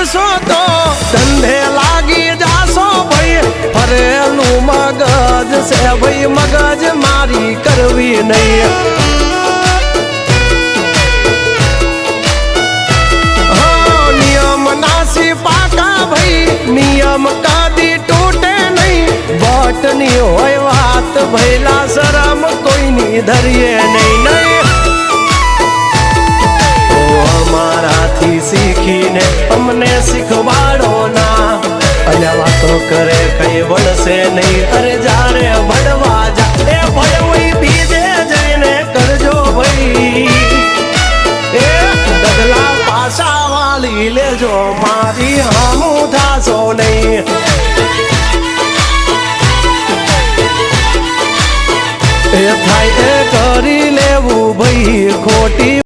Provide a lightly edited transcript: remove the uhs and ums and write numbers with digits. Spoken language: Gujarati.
જાશો તો ધંધે લાગી જાશો ભાઈ ફરેલું મગજ છે ભાઈ મગજ મારી કરવી નહીં નિયમ નાસી પાકા ભાઈ નિયમ કદી તૂટે નહીં બટની હોય વાત ભૈલા શરમ કોઈની ધરીએ નહીં નહીં અમારાથી શીખીને અમને શીખવા